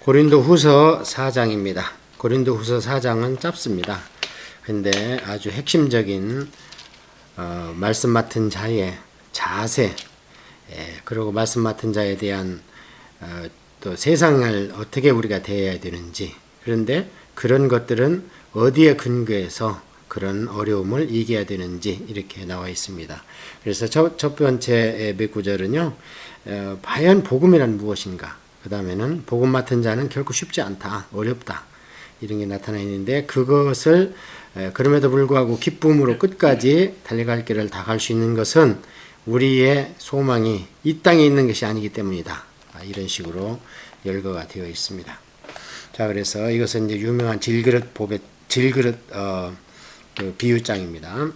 고린도후서 4장입니다. 고린도후서 4장은 짧습니다. 근데 아주 핵심적인 말씀 맡은 자의 자세, 그리고 말씀 맡은 자에 대한 또 세상을 어떻게 우리가 대해야 되는지, 그런데 그런 것들은 어디에 근거해서 그런 어려움을 이겨야 되는지 이렇게 나와 있습니다. 그래서 첫 번째 몇 구절은요, 과연 복음이란 무엇인가? 그 다음에는 복음 맡은 자는 결코 쉽지 않다, 어렵다, 이런 게 나타나 있는데, 그것을 그럼에도 불구하고 기쁨으로 끝까지 달려갈 길을 다 갈 수 있는 것은 우리의 소망이 이 땅에 있는 것이 아니기 때문이다. 이런 식으로 열거가 되어 있습니다. 자, 그래서 이것은 이제 유명한 질그릇 그 비유장입니다.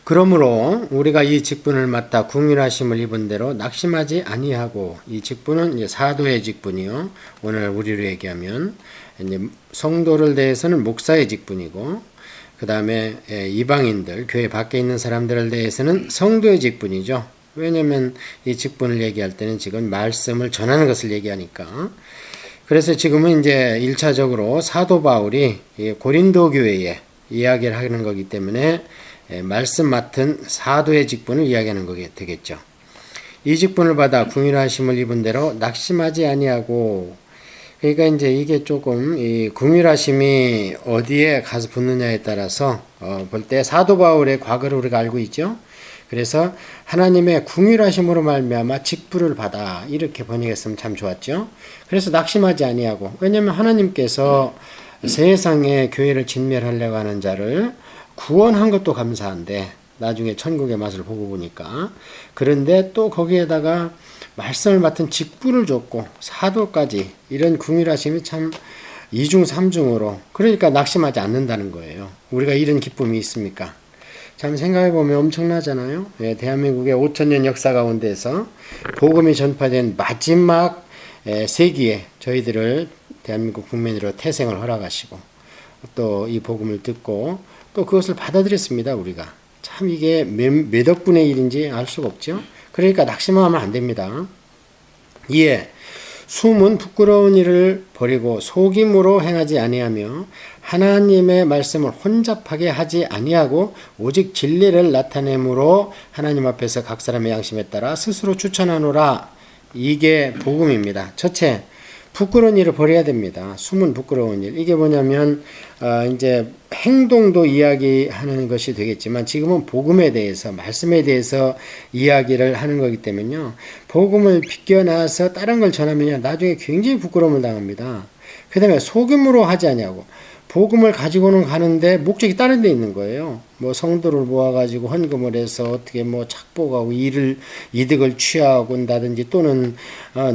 그러므로 우리가 이 직분을 맡아 궁휼하심을 입은 대로 낙심하지 아니하고, 이 직분은 이제 사도의 직분이요, 오늘 우리로 얘기하면 이제 성도를 대해서는 목사의 직분이고, 그 다음에 이방인들, 교회 밖에 있는 사람들을 대해서는 성도의 직분이죠. 왜냐하면 이 직분을 얘기할 때는 지금 말씀을 전하는 것을 얘기하니까. 그래서 지금은 이제 1차적으로 사도 바울이 고린도 교회에 이야기를 하는 거기 때문에 말씀 맡은 사도의 직분을 이야기하는 거게 되겠죠. 이 직분을 받아 궁휼하심을 입은 대로 낙심하지 아니하고, 그러니까 이제 이게 조금 이 궁휼하심이 어디에 가서 붙느냐에 따라서 볼 때 사도 바울의 과거를 우리가 알고 있죠. 그래서 하나님의 궁휼하심으로 말미암아 직분을 받아, 이렇게 번역했으면 참 좋았죠. 그래서 낙심하지 아니하고, 왜냐하면 하나님께서 세상에 교회를 진멸하려고 하는 자를 구원한 것도 감사한데, 나중에 천국의 맛을 보고 보니까, 그런데 또 거기에다가 말씀을 맡은 직분을 줬고 사도까지, 이런 궁휼하심이 참 이중 삼중으로, 그러니까 낙심하지 않는다는 거예요. 우리가 이런 기쁨이 있습니까? 참 생각해보면 엄청나잖아요. 대한민국의 5000년 역사 가운데서 복음이 전파된 마지막 세기에 저희들을 대한민국 국민으로 태생을 허락하시고, 또 이 복음을 듣고 또 그것을 받아들였습니다. 우리가 참 이게 몇 억분의 일인지 알 수가 없죠. 그러니까 낙심하면 안 됩니다. 이에 숨은 부끄러운 일을 버리고 속임으로 행하지 아니하며 하나님의 말씀을 혼잡하게 하지 아니하고 오직 진리를 나타내므로 하나님 앞에서 각 사람의 양심에 따라 스스로 추천하노라. 이게 복음입니다. 첫째, 부끄러운 일을 버려야 됩니다. 숨은 부끄러운 일. 이게 뭐냐면 이제 행동도 이야기하는 것이 되겠지만, 지금은 복음에 대해서, 말씀에 대해서 이야기를 하는 거기 때문에요, 복음을 비껴나서 다른 걸 전하면 나중에 굉장히 부끄러움을 당합니다. 그 다음에 속임으로 하지 않냐고, 복음을 가지고는 가는데 목적이 다른 데 있는 거예요. 뭐 성도를 모아가지고 헌금을 해서 어떻게 뭐 착복하고 이득을 취하고 온다든지, 또는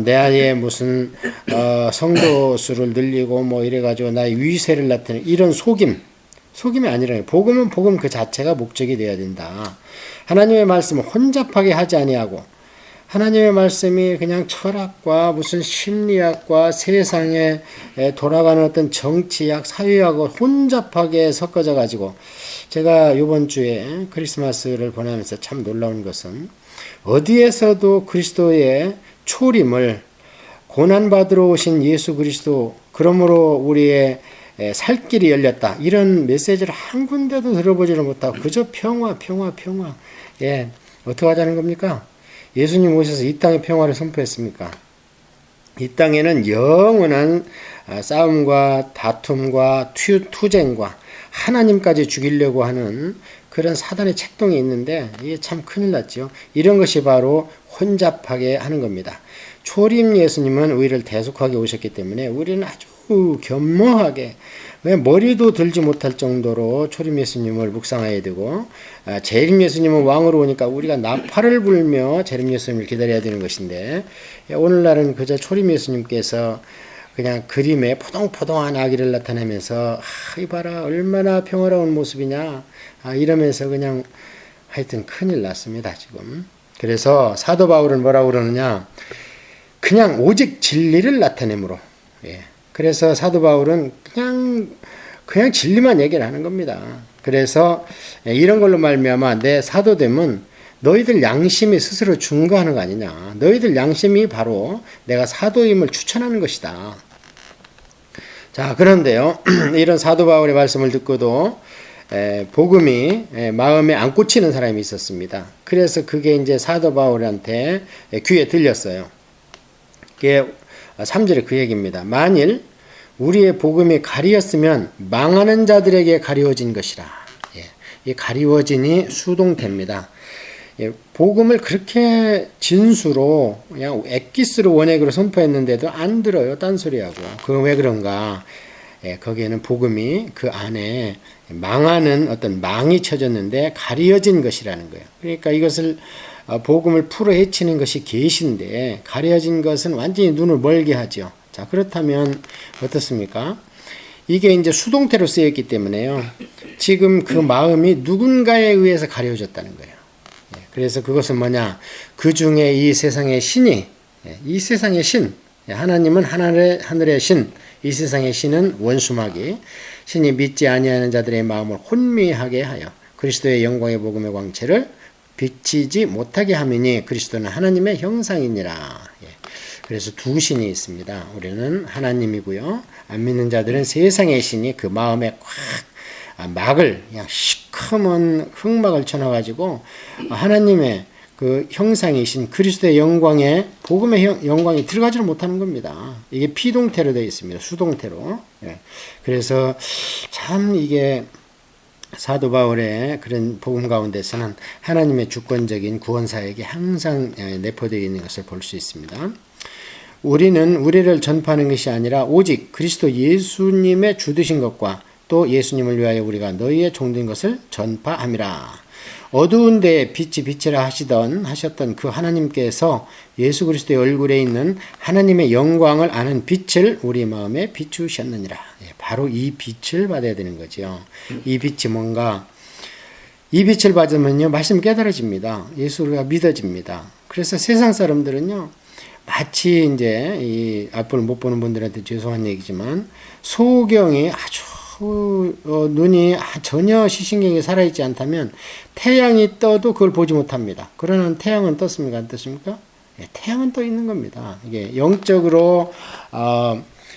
내 무슨 성도 수를 늘리고 뭐 이래가지고 나의 위세를 나타내는 이런 속임이 아니라요. 복음은 복음 그 자체가 목적이 되어야 된다. 하나님의 말씀을 혼잡하게 하지 아니하고, 하나님의 말씀이 그냥 철학과 무슨 심리학과 세상에 돌아가는 어떤 정치학, 사회학을 혼잡하게 섞어져 가지고, 제가 이번 주에 크리스마스를 보내면서 참 놀라운 것은, 어디에서도 그리스도의 초림을, 고난받으러 오신 예수 그리스도, 그러므로 우리의 살 길이 열렸다, 이런 메시지를 한 군데도 들어보지를 못하고 그저 평화. 예, 어떻게 하자는 겁니까? 예수님 오셔서 이 땅에 평화를 선포했습니까? 이 땅에는 영원한 싸움과 다툼과 투쟁과 하나님까지 죽이려고 하는 그런 사단의 책동이 있는데, 이게 참 큰일 났죠. 이런 것이 바로 혼잡하게 하는 겁니다. 초림 예수님은 우리를 대속하게 오셨기 때문에 우리는 아주 겸허하게, 왜 머리도 들지 못할 정도로 초림 예수님을 묵상해야 되고, 재림 예수님은 왕으로 오니까 우리가 나팔을 불며 재림 예수님을 기다려야 되는 것인데, 오늘날은 그저 초림 예수님께서 그냥 그림에 포동포동한 아기를 나타내면서 이봐라 얼마나 평화로운 모습이냐, 이러면서 그냥 하여튼 큰일 났습니다 지금. 그래서 사도 바울은 뭐라고 그러느냐, 그냥 오직 진리를 나타내므로. 그래서 사도 바울은 그냥 진리만 얘기를 하는 겁니다. 그래서 이런 걸로 말미암아 내 사도됨은 너희들 양심이 스스로 증거하는 거 아니냐. 너희들 양심이 바로 내가 사도임을 추천하는 것이다. 자, 그런데요. 이런 사도 바울의 말씀을 듣고도 복음이 마음에 안 꽂히는 사람이 있었습니다. 그래서 그게 이제 사도 바울한테 귀에 들렸어요. 그게 3절에 그 얘기입니다. 만일 우리의 복음이 가리었으면 망하는 자들에게 가리워진 것이라. 이 가리워진이 수동태입니다. 복음을 그렇게 진수로 그냥 엑기스로 원액으로 선포했는데도 안 들어요. 딴소리하고. 그건 왜 그런가? 거기에는 복음이 그 안에 망하는 어떤 망이 쳐졌는데 가리어진 것이라는 거예요. 그러니까 이것을 복음을 풀어 헤치는 것이 계시인데 가려진 것은 완전히 눈을 멀게 하죠. 자, 그렇다면 어떻습니까? 이게 이제 수동태로 쓰였기 때문에요. 지금 그 마음이 누군가에 의해서 가려졌다는 거예요. 그래서 그것은 뭐냐? 그 중에 이 세상의 신이, 이 세상의 신, 하나님은 하늘의 신, 이 세상의 신은 원수마귀, 신이 믿지 아니하는 자들의 마음을 혼미하게 하여 그리스도의 영광의 복음의 광채를 비치지 못하게 함이니 그리스도는 하나님의 형상이니라. 그래서 두 신이 있습니다. 우리는 하나님이고요. 안 믿는 자들은 세상의 신이 그 마음에 꽉 막을, 그냥 시커먼 흑막을 쳐놔가지고 하나님의 그 형상이신 그리스도의 영광에, 복음의 영광이 들어가지를 못하는 겁니다. 이게 피동태로 되어 있습니다. 수동태로. 그래서 참 이게 사도 바울의 그런 복음 가운데서는 하나님의 주권적인 구원사역이 항상 내포되어 있는 것을 볼 수 있습니다. 우리는 우리를 전파하는 것이 아니라 오직 그리스도 예수님의 주 되신 것과 또 예수님을 위하여 우리가 너희의 종된 것을 전파함이라. 어두운 데에 빛이 빛이라 하셨던 그 하나님께서 예수 그리스도의 얼굴에 있는 하나님의 영광을 아는 빛을 우리 마음에 비추셨느니라. 바로 이 빛을 받아야 되는 거죠. 이 빛이 뭔가, 이 빛을 받으면요, 말씀 깨달아집니다. 예수가 믿어집니다. 그래서 세상 사람들은요, 마치 이제 이 앞을 못 보는 분들한테 죄송한 얘기지만 소경이 아주 눈이 전혀 시신경이 살아있지 않다면 태양이 떠도 그걸 보지 못합니다. 그러나 태양은 떴습니까? 안 떴습니까? 태양은 떠 있는 겁니다. 이게 영적으로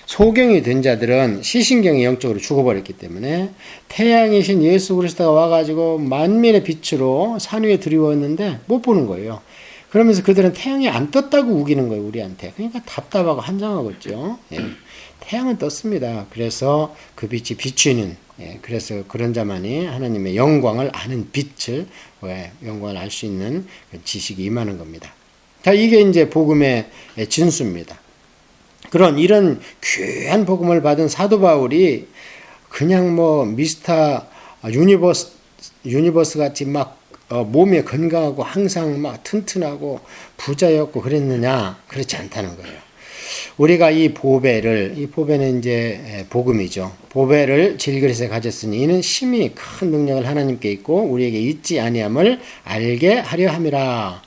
소경이 된 자들은 시신경이 영적으로 죽어버렸기 때문에 태양이신 예수 그리스도가 와가지고 만민의 빛으로 산 위에 드리웠는데 못 보는 거예요. 그러면서 그들은 태양이 안 떴다고 우기는 거예요, 우리한테. 그러니까 답답하고 한장하겠죠. 태양은 떴습니다. 그래서 그 빛이 비추는, 그래서 그런 자만이 하나님의 영광을 아는 빛을, 영광을 알 수 있는 지식이 임하는 겁니다. 자, 이게 이제 복음의 진수입니다. 이런 귀한 복음을 받은 사도 바울이 그냥 뭐 미스터 유니버스 같이 막 몸이 건강하고 항상 막 튼튼하고 부자였고 그랬느냐? 그렇지 않다는 거예요. 우리가 이 보배는 이제 복음이죠. 보배를 질그릇에 가졌으니 이는 심히 큰 능력을 하나님께 있고 우리에게 있지 아니함을 알게 하려 함이라.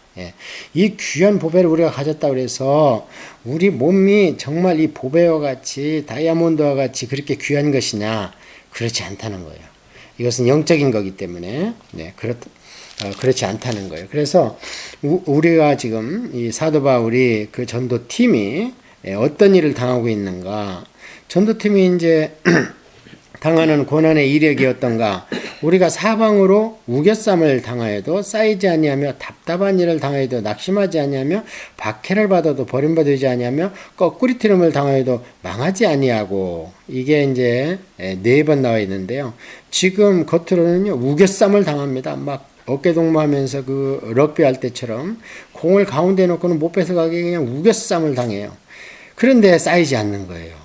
이 귀한 보배를 우리가 가졌다고 해서 우리 몸이 정말 이 보배와 같이 다이아몬드와 같이 그렇게 귀한 것이냐? 그렇지 않다는 거예요. 이것은 영적인 거기 때문에 그렇지 않다는 거예요. 그래서 우리가 지금 이 사도 바울이 그 전도팀이 어떤 일을 당하고 있는가? 전도팀이 이제 당하는 고난의 이력이 어떤가? 우리가 사방으로 우겨쌈을 당하여도 쌓이지 아니하며 답답한 일을 당하여도 낙심하지 아니하며 박해를 받아도 버림받지 아니하며 거꾸리트름을 당하여도 망하지 아니하고, 이게 이제 4번 나와 있는데요. 지금 겉으로는요 우겨쌈을 당합니다. 막 어깨동무하면서 그 럭비 할 때처럼 공을 가운데 놓고는 못 뺏어가게 그냥 우겨쌈을 당해요. 그런데 쌓이지 않는 거예요.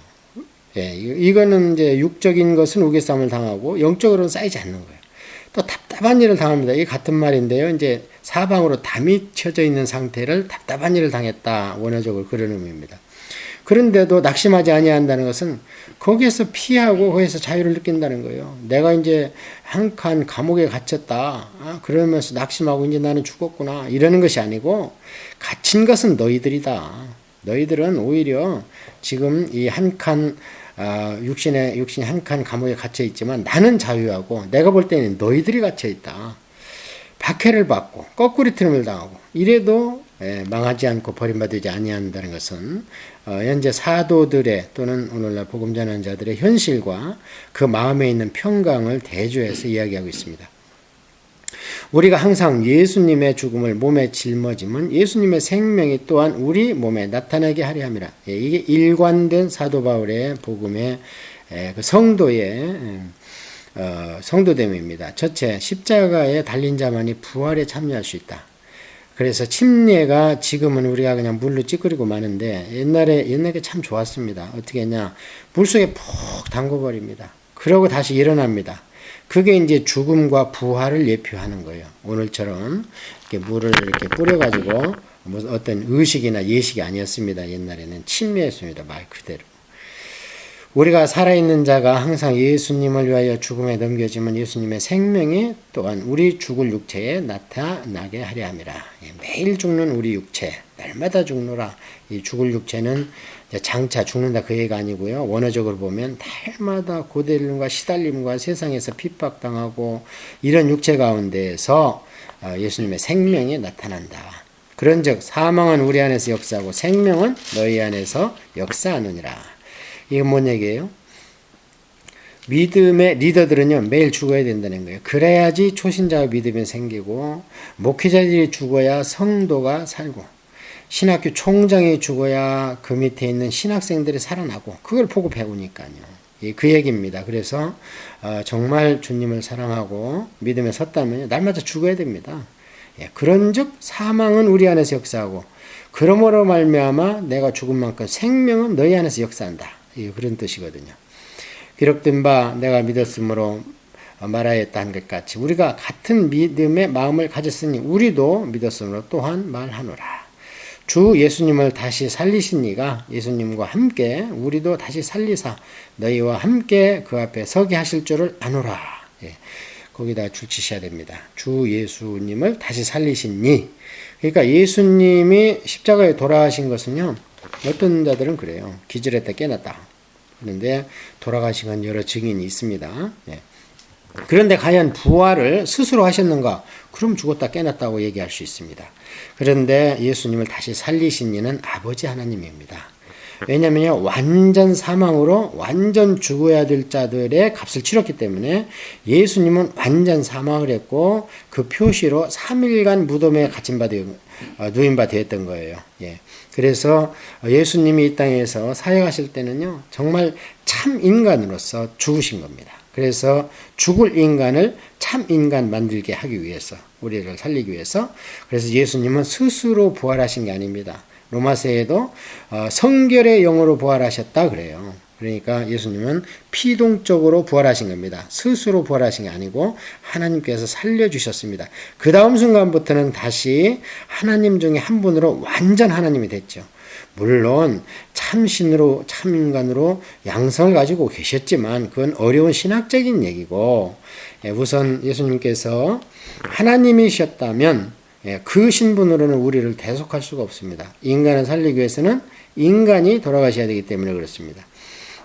이거는 이제 육적인 것은 우겨쌈을 당하고 영적으로는 쌓이지 않는 거예요. 또 답답한 일을 당합니다. 이게 같은 말인데요. 이제 사방으로 담이 쳐져 있는 상태를 답답한 일을 당했다. 원어적으로 그런 의미입니다. 그런데도 낙심하지 아니한다는 것은 거기에서 피하고 거기에서 자유를 느낀다는 거예요. 내가 이제 한 칸 감옥에 gat혔다. 그러면서 낙심하고 이제 나는 죽었구나. 이러는 것이 아니고 갇힌 것은 너희들이다. 너희들은 오히려 지금 이 한 칸 육신이 한 칸 감옥에 갇혀 있지만 나는 자유하고 내가 볼 때는 너희들이 갇혀 있다. 박해를 받고 거꾸리 트림을 당하고 이래도 망하지 않고 버림받지 아니한다는 것은 현재 사도들의 또는 오늘날 복음 전하는 자들의 현실과 그 마음에 있는 평강을 대조해서 이야기하고 있습니다. 우리가 항상 예수님의 죽음을 몸에 짊어지면 예수님의 생명이 또한 우리 몸에 나타나게 하려 함이라. 이게 일관된 사도 바울의 복음의 그 성도의 성도됨입니다. 첫째, 십자가에 달린 자만이 부활에 참여할 수 있다. 그래서 침례가 지금은 우리가 그냥 물로 찌그리고 마는데 옛날에 참 좋았습니다. 어떻게 했냐? 물속에 푹 담궈버립니다. 그러고 다시 일어납니다. 그게 이제 죽음과 부활을 예표하는 거예요. 오늘처럼 이렇게 물을 이렇게 뿌려가지고 뭐 어떤 의식이나 예식이 아니었습니다. 옛날에는 침례였습니다. 말 그대로. 우리가 살아있는 자가 항상 예수님을 위하여 죽음에 넘겨지면 예수님의 생명이 또한 우리 죽을 육체에 나타나게 하려 함이라. 매일 죽는 우리 육체, 날마다 죽노라. 이 죽을 육체는 장차 죽는다 그 얘기가 아니고요. 원어적으로 보면 날마다 고달림과 시달림과 세상에서 핍박당하고 이런 육체 가운데에서 예수님의 생명이 나타난다. 그런즉 사망은 우리 안에서 역사하고 생명은 너희 안에서 역사하느니라. 이건 뭔 얘기예요? 믿음의 리더들은요, 매일 죽어야 된다는 거예요. 그래야지 초신자의 믿음이 생기고, 목회자들이 죽어야 성도가 살고, 신학교 총장이 죽어야 그 밑에 있는 신학생들이 살아나고, 그걸 보고 배우니까요. 그 얘기입니다. 그래서 정말 주님을 사랑하고 믿음에 섰다면 날마다 죽어야 됩니다. 그런즉 사망은 우리 안에서 역사하고, 그러므로 말미암아 내가 죽은 만큼 생명은 너희 안에서 역사한다. 그런 뜻이거든요. 기록된 바 내가 믿었으므로 말하였다 한 것 같이 우리가 같은 믿음의 마음을 가졌으니 우리도 믿었으므로 또한 말하노라. 주 예수님을 다시 살리신 이가 예수님과 함께 우리도 다시 살리사 너희와 함께 그 앞에 서게 하실 줄을 아노라. 거기다 줄치셔야 됩니다. 주 예수님을 다시 살리신 이. 그러니까 예수님이 십자가에 돌아가신 것은요, 어떤 자들은 그래요. 기절했다 깨났다. 그런데 돌아가신 건 여러 증인이 있습니다. 그런데 과연 부활을 스스로 하셨는가? 그럼 죽었다 깨났다고 얘기할 수 있습니다. 그런데 예수님을 다시 살리신 이는 아버지 하나님입니다. 왜냐하면 완전 사망으로 완전 죽어야 될 자들의 값을 치렀기 때문에 예수님은 완전 사망을 했고 그 표시로 3일간 무덤에 누인 바 되었던 거예요. 그래서 예수님이 이 땅에서 사역하실 때는요, 정말 참 인간으로서 죽으신 겁니다. 그래서 죽을 인간을 참 인간 만들게 하기 위해서, 우리를 살리기 위해서. 그래서 예수님은 스스로 부활하신 게 아닙니다. 로마서에도 성결의 영으로 부활하셨다 그래요. 그러니까 예수님은 피동적으로 부활하신 겁니다. 스스로 부활하신 게 아니고 하나님께서 살려주셨습니다. 그 다음 순간부터는 다시 하나님 중에 한 분으로 완전 하나님이 됐죠. 물론 참신으로 참인간으로 양성을 가지고 계셨지만 그건 어려운 신학적인 얘기고, 우선 예수님께서 하나님이셨다면 그 신분으로는 우리를 대속할 수가 없습니다. 인간을 살리기 위해서는 인간이 돌아가셔야 되기 때문에 그렇습니다.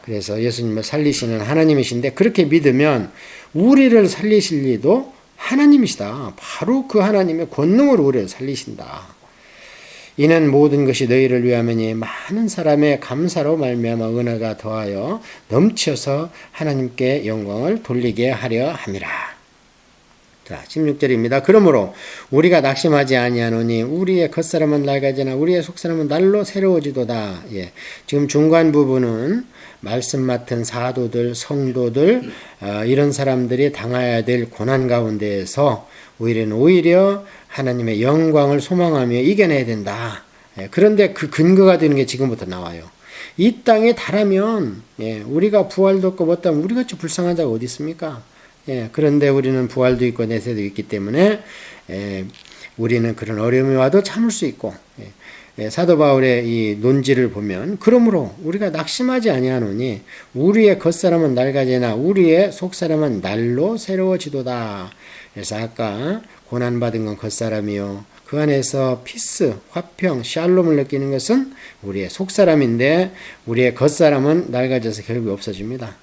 그래서 예수님을 살리시는 하나님이신데 그렇게 믿으면 우리를 살리실 리도 하나님이시다. 바로 그 하나님의 권능으로 우리를 살리신다. 이는 모든 것이 너희를 위함이니 많은 사람의 감사로 말미암아 은혜가 더하여 넘쳐서 하나님께 영광을 돌리게 하려 함이라. 자, 16절입니다. 그러므로 우리가 낙심하지 아니하노니 우리의 겉사람은 낡아지나 우리의 속사람은 날로 새로워지도다. 지금 중간 부분은 말씀 맡은 사도들, 성도들, 이런 사람들이 당해야 될 고난 가운데에서 우리는 오히려 하나님의 영광을 소망하며 이겨내야 된다. 그런데 그 근거가 되는 게 지금부터 나와요. 이 땅에 달하면 우리가 부활도 없고 뭐다면 우리같이 불쌍한 자가 어디 있습니까? 그런데 우리는 부활도 있고 내세도 있기 때문에 우리는 그런 어려움이 와도 참을 수 있고, 사도 바울의 이 논지를 보면 그러므로 우리가 낙심하지 아니하노니 우리의 겉사람은 낡아지나 우리의 속사람은 날로 새로워지도다. 그래서 아까 고난받은 건 겉사람이요, 그 안에서 피스, 화평, 샬롬을 느끼는 것은 우리의 속사람인데 우리의 겉사람은 낡아져서 결국 없어집니다.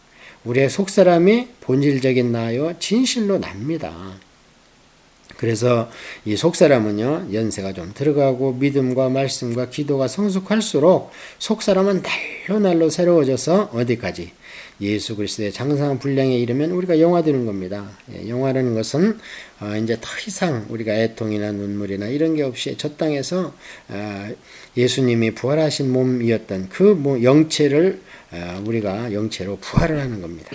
우리의 속사람이 본질적인 나요 진실로 납니다. 그래서 이 속사람은요, 연세가 좀 들어가고 믿음과 말씀과 기도가 성숙할수록 속사람은 날로 날로 새로워져서 어디까지? 예수 그리스도의 장성한 분량에 이르면 우리가 영화되는 겁니다. 영화라는 것은 이제 더 이상 우리가 애통이나 눈물이나 이런 게 없이 저 땅에서 예수님이 부활하신 몸이었던 그 영체를 우리가 영체로 부활을 하는 겁니다.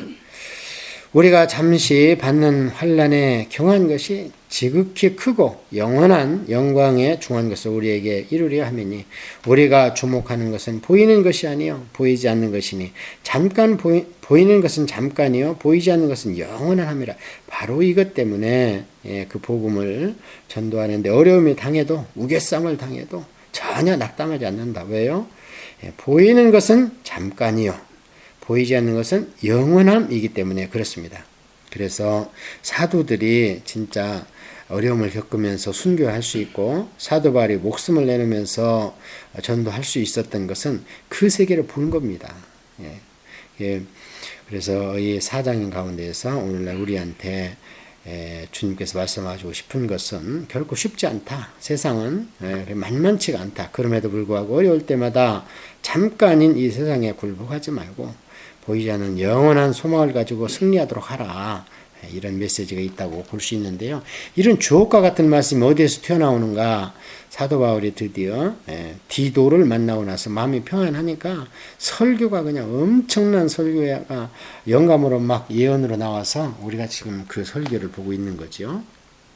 우리가 잠시 받는 환난에 경한 것이 지극히 크고 영원한 영광에 중한 것을 우리에게 이루려 하매니 우리가 주목하는 것은 보이는 것이 아니요 보이지 않는 것이니 잠깐 보이는 것은 잠깐이요 보이지 않는 것은 영원한 함이라. 바로 이것 때문에 그 복음을 전도하는데 어려움이 당해도 우겨쌈을 당해도 전혀 낙담하지 않는다. 왜요? 보이는 것은 잠깐이요 보이지 않는 것은 영원함이기 때문에 그렇습니다. 그래서 사도들이 진짜 어려움을 겪으면서 순교할 수 있고 사도 바울이 목숨을 내놓으면서 전도할 수 있었던 것은 그 세계를 본 겁니다. 그래서 이 사장인 가운데에서 오늘날 우리한테 주님께서 말씀하시고 싶은 것은 결코 쉽지 않다. 세상은 만만치가 않다. 그럼에도 불구하고 어려울 때마다 잠깐인 이 세상에 굴복하지 말고 보이지 않는 영원한 소망을 가지고 승리하도록 하라. 이런 메시지가 있다고 볼 수 있는데요. 이런 주옥과 같은 말씀이 어디에서 튀어나오는가? 사도 바울이 드디어 디도를 만나고 나서 마음이 평안하니까 설교가 그냥 엄청난 설교가 영감으로 막 예언으로 나와서 우리가 지금 그 설교를 보고 있는 거죠.